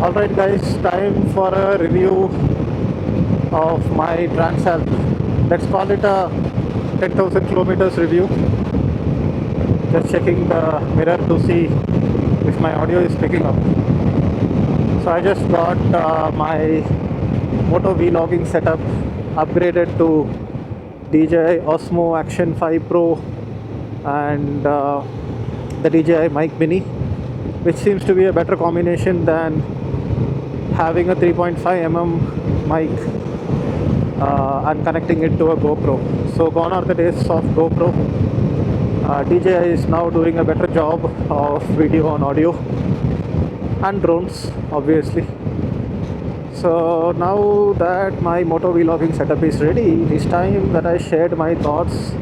Alright guys, time for a review of my Transalp. Let's call it a 10,000 kilometers review. Just checking the mirror to see if my audio is picking up. So I just got my motovlogging setup upgraded to DJI Osmo Action 5 Pro and the DJI Mic Mini, which seems to be a better combination than having a 3.5 mm mic and connecting it to a GoPro. So gone are the days of GoPro. DJI is now doing a better job of video and audio and drones, obviously. So now that my motovlogging setup is ready, it's time that I shared my thoughts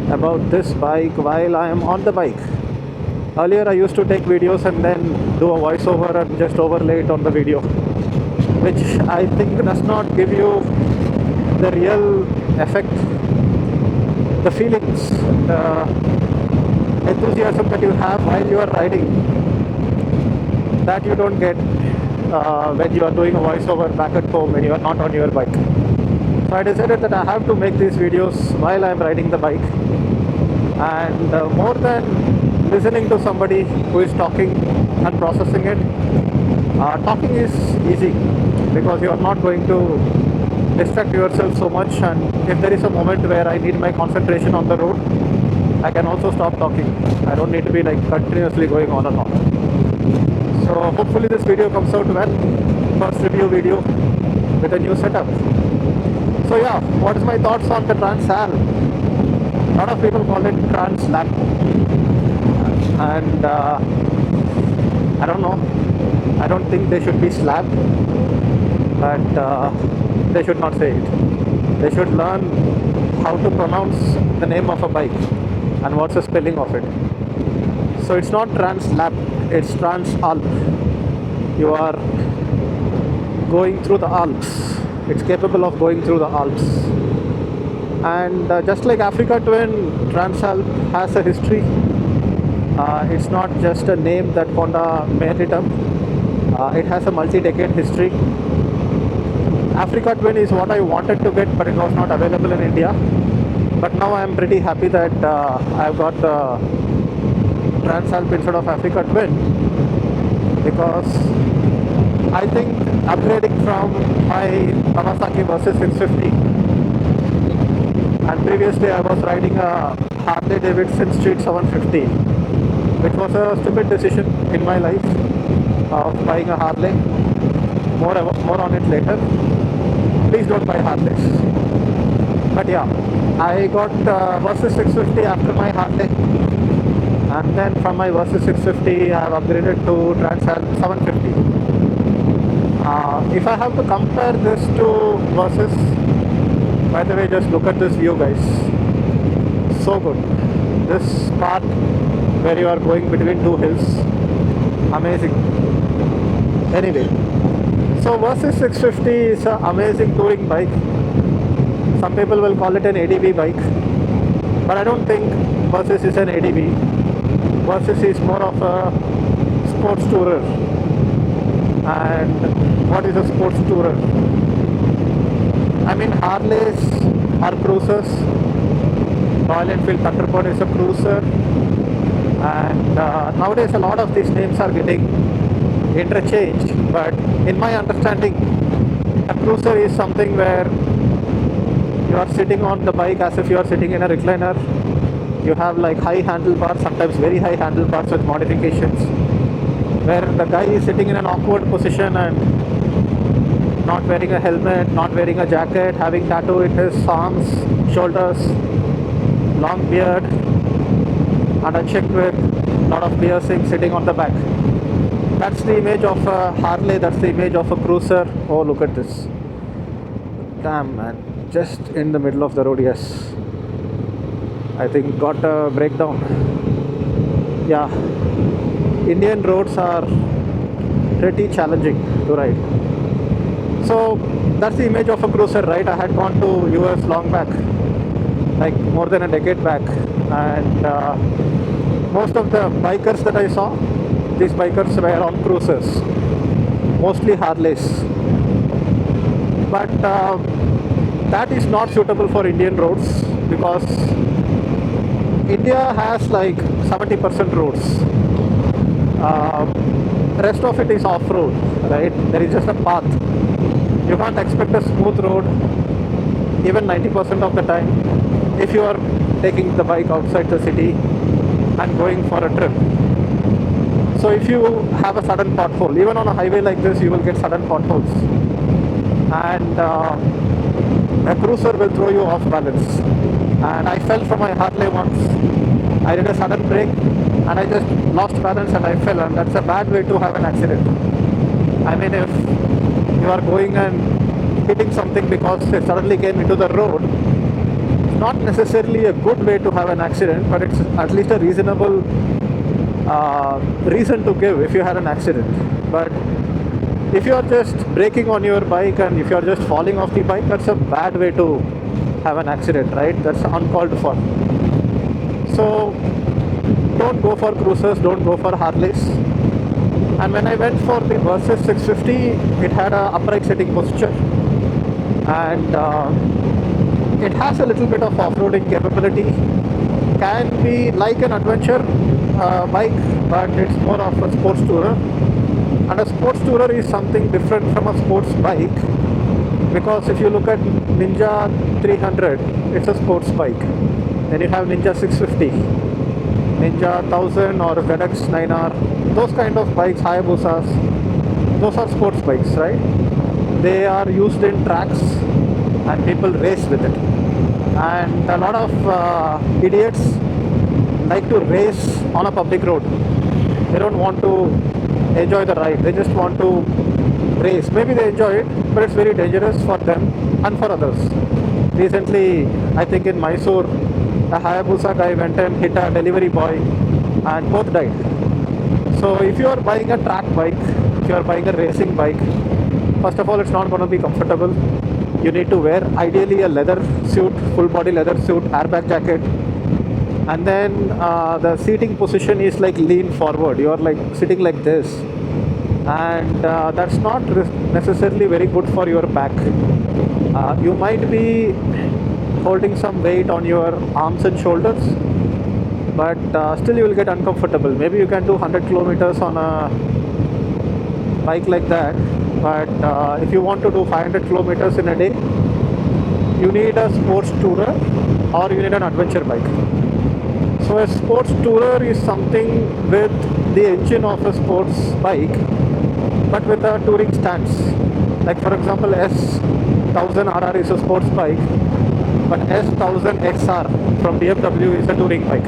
about this bike while I am on the bike. Earlier I used to take videos and then do a voiceover and just overlay it on the video, which I think does not give you the real effect, the feelings, the enthusiasm that you have while you are riding, that you don't get when you are doing a voiceover back at home when you are not on your bike. So I decided that I have to make these videos while I am riding the bike, and more than listening to somebody who is talking and processing it, talking is easy because you are not going to distract yourself so much, and if there is a moment where I need my concentration on the road, I can also stop talking. I don't need to be like continuously going on and on. So hopefully this video comes out well. First review video with a new setup. So yeah, what is my thoughts on the Transalp? A lot of people call it Transalp, and I don't know. I don't think they should be slapped, but they should not say it. They should learn how to pronounce the name of a bike and what's the spelling of it. So it's not Transalp, it's Transalp. You are going through the Alps. It's capable of going through the Alps. And just like Africa Twin, Transalp has a history. It's not just a name that Honda made it up. It has a multi-decade history. Africa Twin is what I wanted to get, but it was not available in India. But now I am pretty happy that I've got the Transalp instead of Africa Twin, because I think upgrading from my Kawasaki Versys 650, and previously I was riding a Harley Davidson Street 750, which was a stupid decision in my life of buying a Harley. More on it later. Please don't buy Harleys. But yeah, I got Versys 650 after my Harley, and then from my Versys 650 I have upgraded to Transalp 750. If I have to compare this to Versys, by the way, just look at this view, guys. So good. This part where you are going between two hills, amazing. Anyway, so Versys 650 is an amazing touring bike. Some people will call it an ADV bike, but I don't think Versys is an ADV. Versys is more of a sports tourer. And what is a sports tourer? I mean, Harleys are cruisers. Royal Enfield Thunderbird is a cruiser. And nowadays a lot of these names are getting interchanged. But in my understanding, a cruiser is something where you are sitting on the bike as if you are sitting in a recliner. You have like high handlebars, sometimes very high handlebars with modifications, where the guy is sitting in an awkward position and not wearing a helmet, not wearing a jacket, having tattoo in his arms, shoulders, long beard, and unchecked with a lot of piercing, sitting on the back. That's the image of a Harley, that's the image of a cruiser. Oh, look at this. Damn, man. Just in the middle of the road, yes. I think got a breakdown. Yeah. Indian roads are pretty challenging to ride. So that's the image of a cruiser, right? I had gone to US long back, like more than a decade back, and most of the bikers that I saw, these bikers were on cruisers. mostly Harleys. But that is not suitable for Indian roads because India has like 70% roads. Rest of it is off-road, right? There is just a path. You can't expect a smooth road even 90% of the time if you are taking the bike outside the city and going for a trip. So if you have a sudden pothole, even on a highway like this, you will get sudden potholes. And a cruiser will throw you off balance. And I fell from my Harley once. I did a sudden brake and I just lost balance and I fell, and that's a bad way to have an accident. I mean, if you are going and hitting something because it suddenly came into the road, it's not necessarily a good way to have an accident, but it's at least a reasonable reason to give if you had an accident. But if you are just braking on your bike and if you are just falling off the bike, that's a bad way to have an accident, right? That's uncalled for. So don't go for cruisers, don't go for Harleys. And when I went for the Versys 650, it had a upright sitting posture, and it has a little bit of off-roading capability. Can be like an adventure bike, but it's more of a sports tourer. And a sports tourer is something different from a sports bike, because if you look at Ninja 300, it's a sports bike. Then you have Ninja 650, Ninja 1000 or ZX 9R, those kind of bikes, Hayabusas, those are sports bikes, right? They are used in tracks and people race with it. And a lot of idiots like to race on a public road. They don't want to enjoy the ride, they just want to race. Maybe they enjoy it, but it's very dangerous for them and for others. Recently, I think in Mysore, a Hayabusa guy went and hit a delivery boy and both died. So if you are buying a track bike, if you are buying a racing bike, first of all, it's not going to be comfortable. You need to wear ideally a leather suit, full body leather suit, airbag jacket, and then the seating position is like lean forward. You are like sitting like this, and that's not necessarily very good for your back. You might be holding some weight on your arms and shoulders, but still you will get uncomfortable. Maybe you can do 100 kilometers on a bike like that, but if you want to do 500 kilometers in a day, you need a sports tourer or you need an adventure bike. So a sports tourer is something with the engine of a sports bike, but with a touring stance. Like for example, S1000RR is a sports bike, but S1000 XR from BMW is a touring bike.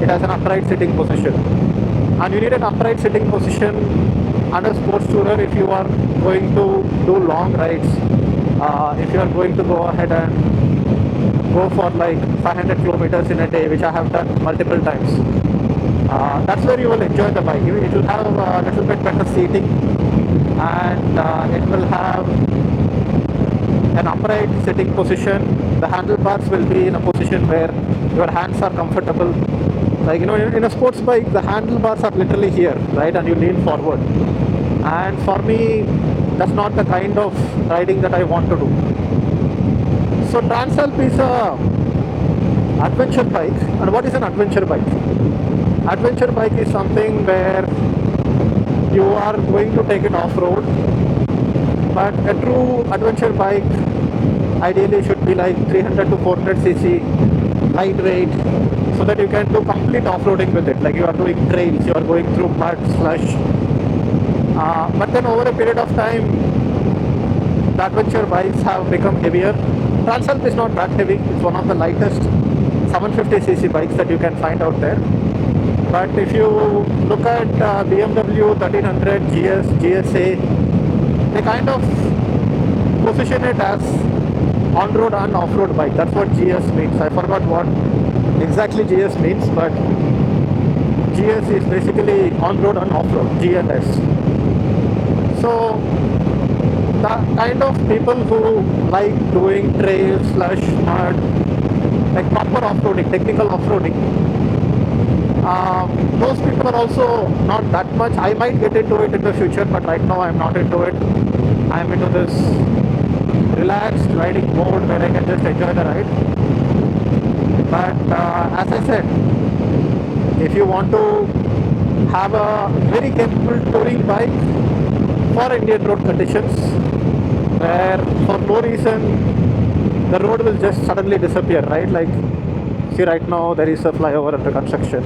It has an upright sitting position, and you need an upright sitting position and a sports tourer if you are going to do long rides. If you are going to go ahead and go for like 500 kilometers in a day, which I have done multiple times, that's where you will enjoy the bike. It will have a little bit better seating, and it will have an upright sitting position. The handlebars will be in a position where your hands are comfortable. Like, you know, in a sports bike, the handlebars are literally here, right? And you lean forward. And for me, that's not the kind of riding that I want to do. So Transalp is a adventure bike. And what is an adventure bike? Adventure bike is something where you are going to take it off-road. But a true adventure bike ideally should be like 300 to 400 cc, lightweight, so that you can do complete off-roading with it. Like you are doing trails, you are going through mud, slush. But then over a period of time, the adventure bikes have become heavier. Transalp is not that heavy. It's one of the lightest 750cc bikes that you can find out there. But if you look at BMW 1300, GS, GSA, they kind of position it as on-road and off-road bike. That's what GS means. I forgot what exactly GS means, but GS is basically on-road and off-road, G and S. So the kind of people who like doing trails, slush, mud, like proper off-roading, technical off-roading, Those people are also not that much. I might get into it in the future, but right now I'm not into it. I'm into this relaxed riding mode where I can just enjoy the ride. But as I said, if you want to have a very capable touring bike for Indian road conditions, where for no reason the road will just suddenly disappear, right? Like, see, right now there is a flyover under construction,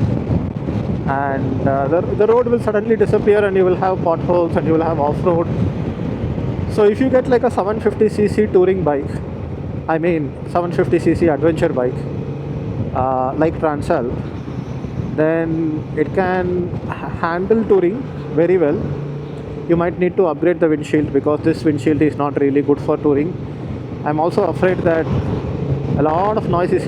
and the road will suddenly disappear, and you will have potholes and you will have off-road. So if you get like a 750cc touring bike, I mean 750cc adventure bike, like Transalp, then it can handle touring very well. You might need to upgrade the windshield because this windshield is not really good for touring. I'm also afraid that a lot of noise is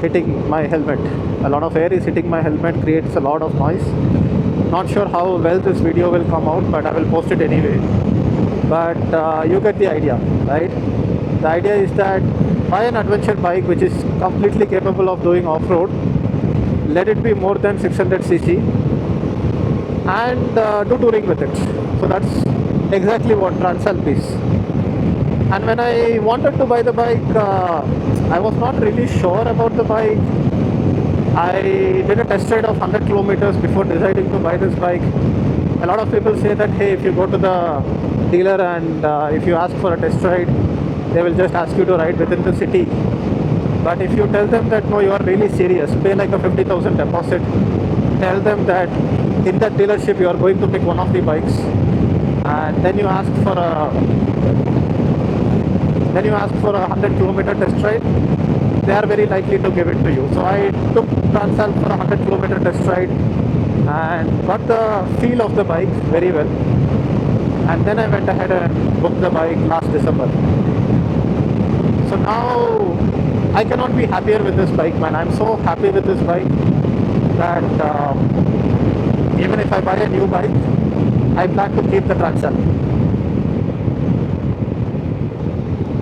hitting my helmet. A lot of air is hitting my helmet, creates a lot of noise. Not sure how well this video will come out, but I will post it anyway. But you get the idea, right? The idea is that buy an adventure bike which is completely capable of doing off-road. Let it be more than 600cc and do touring with it. So that's exactly what Transalp is. And when I wanted to buy the bike, I was not really sure about the bike. I did a test ride of 100 kilometers before deciding to buy this bike. A lot of people say that, hey, if you go to the dealer and if you ask for a test ride, they will just ask you to ride within the city. But if you tell them that no, you are really serious, pay like a 50,000 deposit, tell them that in that dealership you are going to pick one of the bikes, and then you ask for a 100 kilometer test ride, they are very likely to give it to you. So I took Transalp for a 100 kilometer test ride and got the feel of the bike very well. And then I went ahead and booked the bike last December. So now I cannot be happier with this bike, man. I'm so happy with this bike that even if I buy a new bike, I plan to keep the Transalp.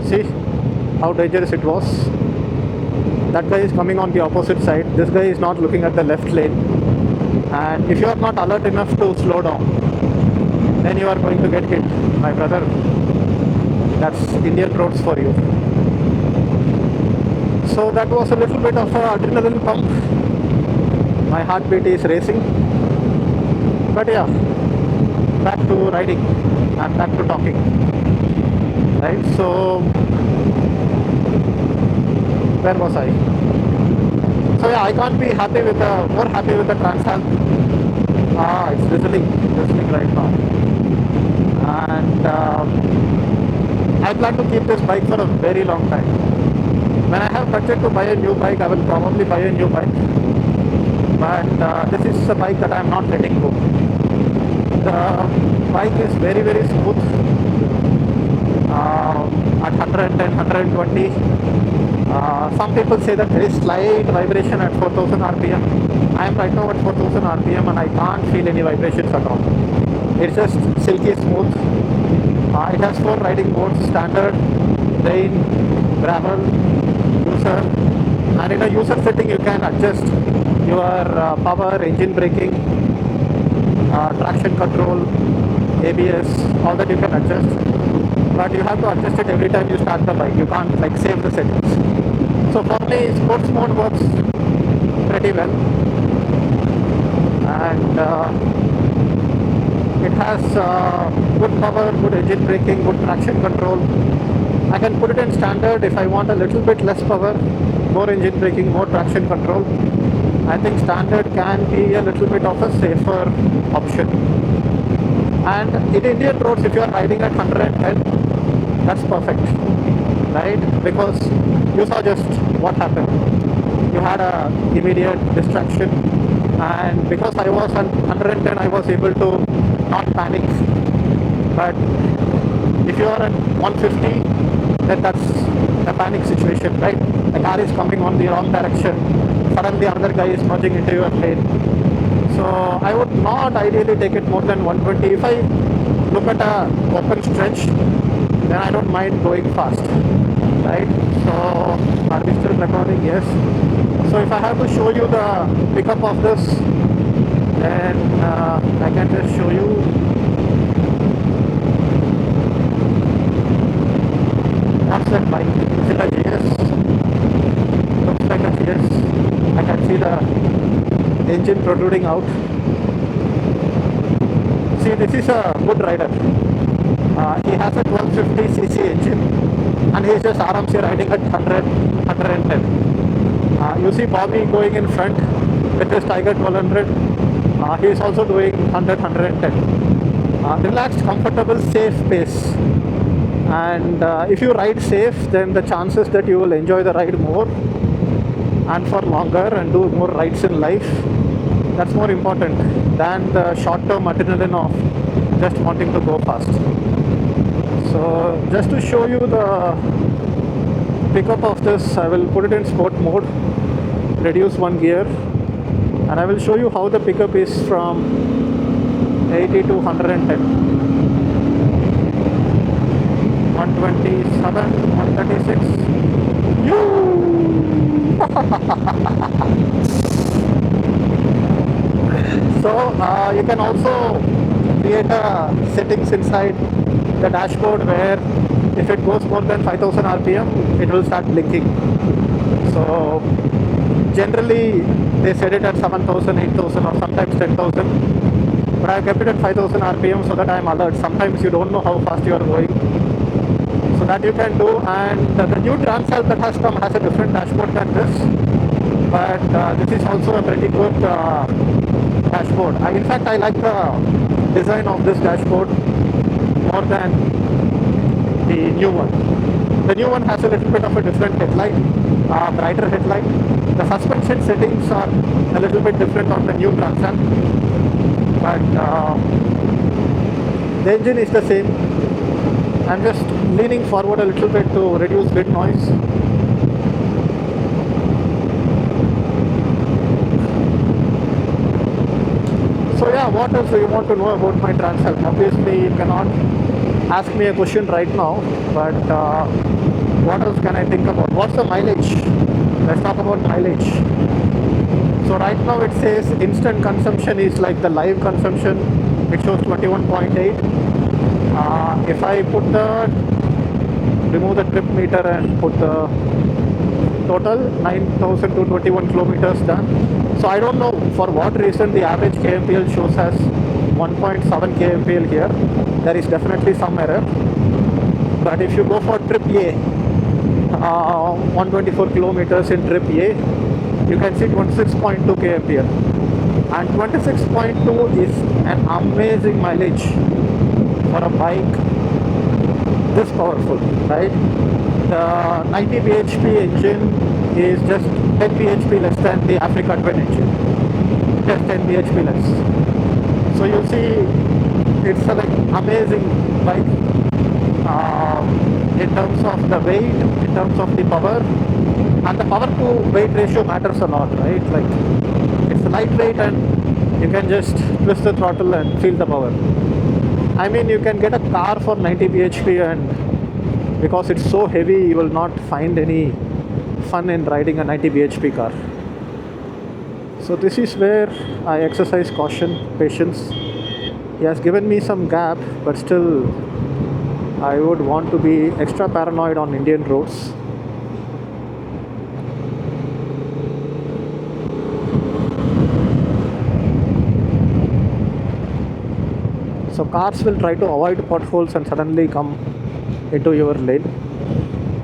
See how dangerous it was. That guy is coming on the opposite side. This guy is not looking at the left lane. And if you are not alert enough to slow down, then you are going to get hit, my brother. That's Indian roads for you. So that was a little bit of an adrenaline pump. My heartbeat is racing. But yeah, back to riding and back to talking. Right, so where was I? So yeah, I can't be happy with more happy with the Transalp. It's drizzling right now. And I plan to keep this bike for a very long time. When I have budget to buy a new bike, I will probably buy a new bike. But this is a bike that I am not letting go. The bike is very, very smooth. At 110, 120. Some people say that there is slight vibration at 4000 RPM. I am right now at 4000 RPM and I can't feel any vibrations at all. It's just silky smooth. It has 4 riding modes: standard, rain, gravel, user. And in a user setting you can adjust your power, engine braking, traction control, ABS, all that you can adjust. But you have to adjust it every time you start the bike. You can't like save the settings. So for me, sports mode works pretty well, and it has good power, good engine braking, good traction control. I can put it in standard if I want a little bit less power, more engine braking, more traction control. I think standard can be a little bit of a safer option. And in Indian roads, if you are riding at 110, that's perfect, right? Because you saw just what happened. You had a immediate distraction, and because I was at 110, I was able to not panic. But if you are at 150, then that's a panic situation, right? The car is coming on the wrong direction. Suddenly another guy is merging into your lane. So I would not ideally take it more than 120. If I look at a open stretch, then I don't mind going fast, right? So are we still recording? Yes. So if I have to show you the pickup of this, then I can just show you. What's that bike? Is it a GS? Looks like a GS. I can see the engine protruding out. See, this is a good rider. He has a 1250cc engine and he is just aramsey riding at 100, 110. You see Bobby going in front with his Tiger 1200. He is also doing 100, 110. Relaxed, comfortable, safe pace. And if you ride safe, then the chances that you will enjoy the ride more and for longer and do more rides in life, that's more important than the short-term adrenaline of just wanting to go fast. So just to show you the pickup of this, I will put it in sport mode, reduce one gear, and I will show you how the pickup is from 80 to 110. 127, 136. So you can also create a settings inside the dashboard where if it goes more than 5000 rpm, it will start blinking. So generally they set it at 7000, 8000 or sometimes 10,000, but I kept it at 5000 rpm so that I am alert. Sometimes you don't know how fast you are going, so that you can do. And the new Transalp that has come has a different dashboard than this, but this is also a pretty good dashboard. In fact, I like the design of this dashboard more than the new one. The new one has a little bit of a different headlight, brighter headlight. The suspension settings are a little bit different on the new Transalp, but the engine is the same. I'm just leaning forward a little bit to reduce wind noise. So yeah, what else do you want to know about my Transalp? Obviously, you cannot ask me a question right now, but what else can I think about? What's the mileage? Let's talk about mileage. So right now it says instant consumption is like the live consumption. It shows 21.8. If I remove the trip meter and put the total, 9,221 kilometers done. So I don't know for what reason the average KMPL shows as 1.7 KMPL here. There is definitely some error. But if you go for trip A, 124 kilometers in trip A, you can see 26.2 KMPL. And 26.2 is an amazing mileage for a bike this powerful, right? The 90 bhp engine is just 10 bhp less than the Africa Twin engine, just 10 bhp less. So you see, it's a like amazing bike in terms of the weight, in terms of the power, and the power to weight ratio matters a lot, right? Like it's lightweight and you can just twist the throttle and feel the power. I mean, you can get a car for 90 bhp and because it's so heavy, you will not find any fun in riding a 90 bhp car. So this is where I exercise caution, patience. He has given me some gap, but still I would want to be extra paranoid on Indian roads. So cars will try to avoid potholes and suddenly come into your lane.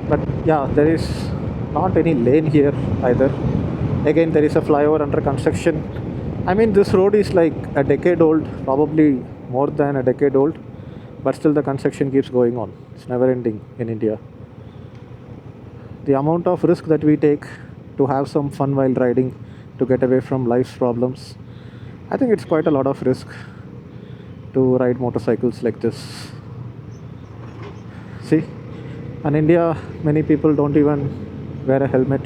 But yeah, there is not any lane here either. Again, there is a flyover under construction. I mean, this road is like a decade old, probably more than a decade old, but still the construction keeps going on. It's never ending in India. The amount of risk that we take to have some fun while riding, to get away from life's problems, I think it's quite a lot of risk to ride motorcycles like this. See, in India, many people don't even wear a helmet.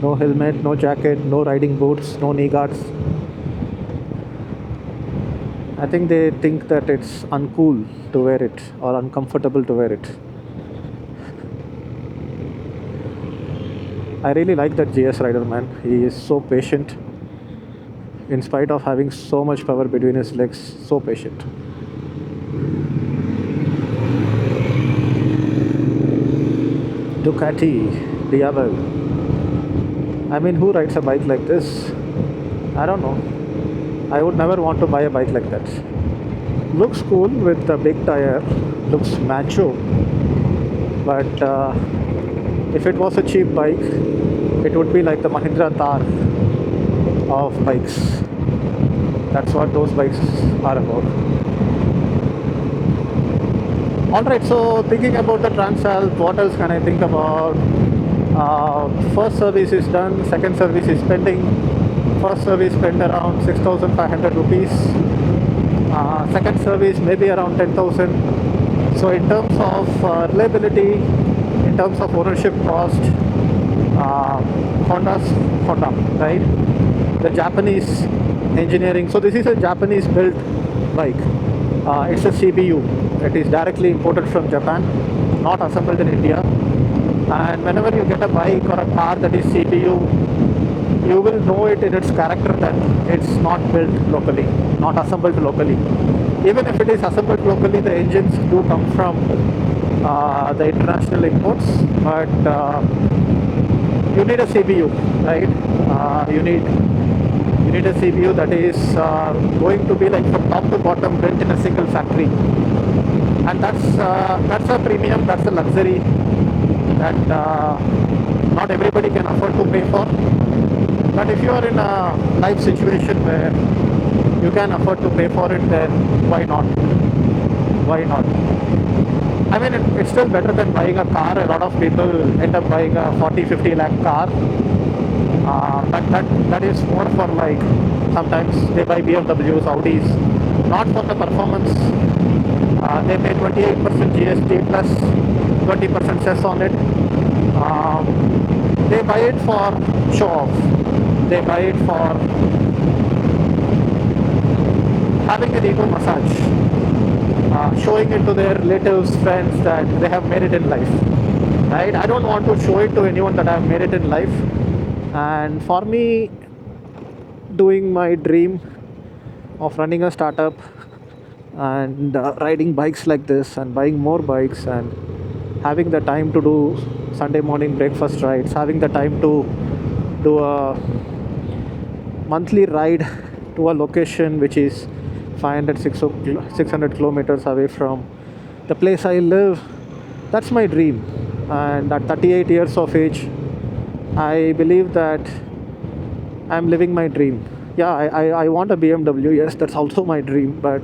No helmet, no jacket, no riding boots, no knee guards. I think they think that it's uncool to wear it or uncomfortable to wear it. I really like that GS rider, man. He is so patient. In spite of having so much power between his legs, so patient. Ducati Diavel. I mean, who rides a bike like this? I don't know. I would never want to buy a bike like that. Looks cool with a big tire, looks macho. But if it was a cheap bike, it would be like the Mahindra Thar of bikes. That's what those bikes are about. Alright, so thinking about the Transalp, what else can I think about? First service is done, second service is pending. First service spent around 6,500 rupees. Second service maybe around 10,000. So in terms of reliability, in terms of ownership cost, Honda's Honda, right? The Japanese engineering. So this is a Japanese built bike. It's a CBU. It is directly imported from Japan, not assembled in India. And whenever you get a bike or a car that is CBU, you will know it in its character that it's not built locally, not assembled locally. Even if it is assembled locally, the engines do come from the international imports, but you need a CBU, right? You need a CBU that is going to be like from top to bottom built in a single factory, and that's a premium, that's a luxury that not everybody can afford to pay for. But if you are in a life situation where you can afford to pay for it, then why not? Why not? I mean, it's still better than buying a car. A lot of people end up buying a 40-50 lakh car. But that is more for like, sometimes they buy BMWs, Audis, not for the performance. They pay 28% GST plus 20% cess on it. They buy it for show off. They buy it for having an ego massage, showing it to their relatives, friends that they have made it in life. Right? I don't want to show it to anyone that I have made it in life. And for me, doing my dream of running a startup and riding bikes like this and buying more bikes and having the time to do Sunday morning breakfast rides, having the time to do a monthly ride to a location which is 600 kilometers away from the place I live. That's my dream. And at 38 years of age, I believe that I'm living my dream. Yeah, I want a BMW. Yes, that's also my dream. But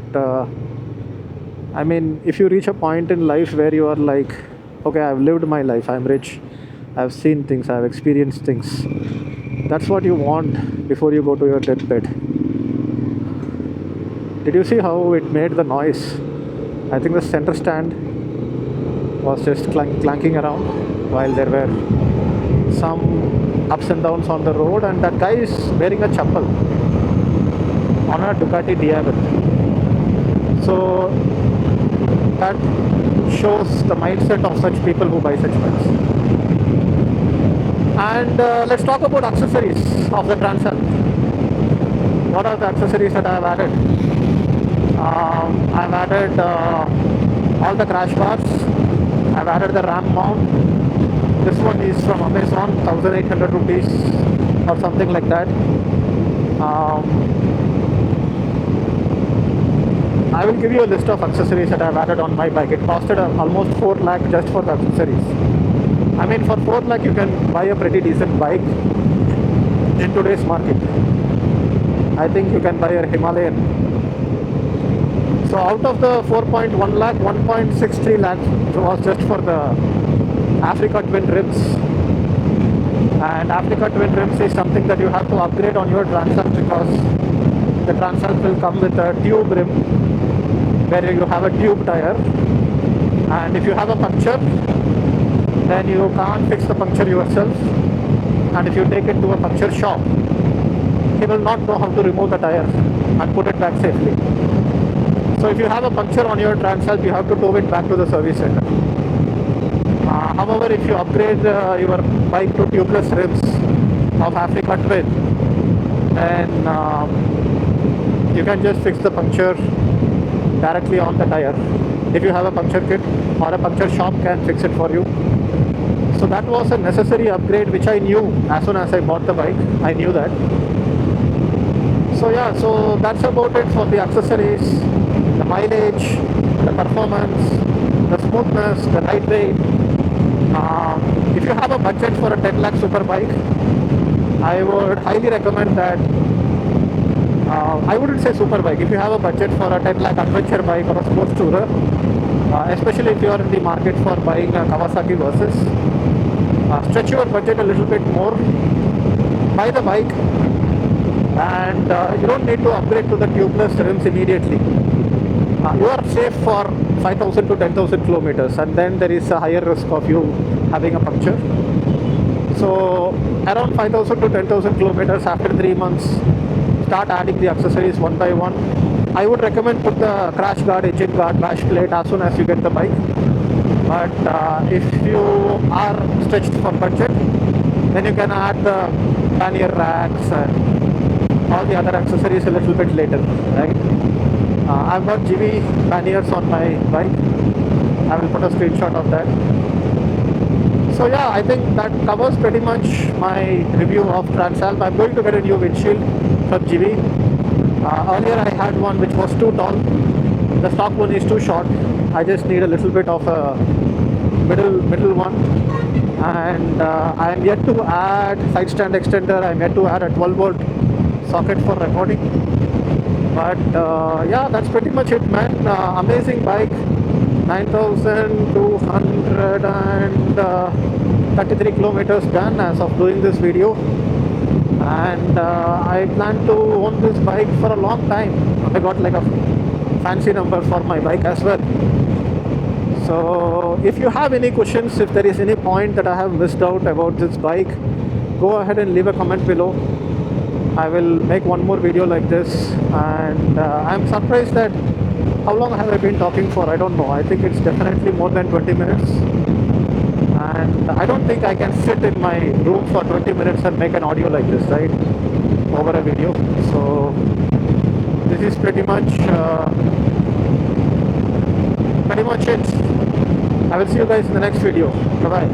I mean, if you reach a point in life where you are like, okay, I've lived my life, I'm rich, I've seen things, I've experienced things. That's what you want before you go to your deathbed. Did you see how it made the noise? I think the center stand was just clanking around while there were some ups and downs on the road, and that guy is wearing a chappal on a Ducati Diavel. So that shows the mindset of such people who buy such bikes. And let's talk about accessories of the Transalp. What are the accessories that I have added? I've added all the crash bars. I've added the RAM mount. This one is from Amazon, 1,800 rupees or something like that. I will give you a list of accessories that I've added on my bike. It costed almost 4 lakh just for the accessories. I mean, for 4 lakh you can buy a pretty decent bike in today's market. I think you can buy a Himalayan. So out of the 4.1 lakh, 1.63 lakh was just for the Africa twin rims. And Africa twin rims is something that you have to upgrade on your Transalp, because the Transalp will come with a tube rim where you have a tube tire, and if you have a puncture, then you can't fix the puncture yourself, and if you take it to a puncture shop, he will not know how to remove the tire and put it back safely. So if you have a puncture on your Transalp, you have to tow it back to the service center. However, if you upgrade your bike to tubeless rims of Africa Twin, then you can just fix the puncture directly on the tire. If you have a puncture kit, or a puncture shop can fix it for you. So that was a necessary upgrade which I knew as soon as I bought the bike. I knew that. So yeah, so that's about it for the accessories, the mileage, the performance, the smoothness, the lightweight. If you have a budget for a 10 lakh super bike, I would highly recommend that. I wouldn't say super bike. If you have a budget for a 10 lakh adventure bike or a sports tourer, especially if you are in the market for buying a Kawasaki Versus, stretch your budget a little bit more, buy the bike, and you don't need to upgrade to the tubeless rims immediately. You are safe for 5,000 to 10,000 kilometers, and then there is a higher risk of you having a puncture. So around 5,000 to 10,000 kilometers, after 3 months, start adding the accessories one by one. I would recommend put the crash guard, engine guard, bash plate as soon as you get the bike. But if you are stretched for budget, then you can add the pannier racks and all the other accessories a little bit later, right? I've got GV panniers on my bike. I will put a screenshot of that. So yeah, I think that covers pretty much my review of Transalp. I'm going to get a new windshield from GV. Earlier I had one which was too tall. The stock one is too short. I just need a little bit of a middle one. And I am yet to add side stand extender. I am yet to add a 12 volt socket for recording. But yeah, that's pretty much it, man. Amazing bike. 9,233 kilometers done as of doing this video. And I plan to own this bike for a long time. I got like a fancy number for my bike as well. So if you have any questions, if there is any point that I have missed out about this bike, go ahead and leave a comment below. I will make one more video like this. And I'm surprised that how long have I been talking for? I don't know. I think it's definitely more than 20 minutes. And I don't think I can sit in my room for 20 minutes and make an audio like this, right? Over a video. So this is pretty much it. I will see you guys in the next video. Bye bye.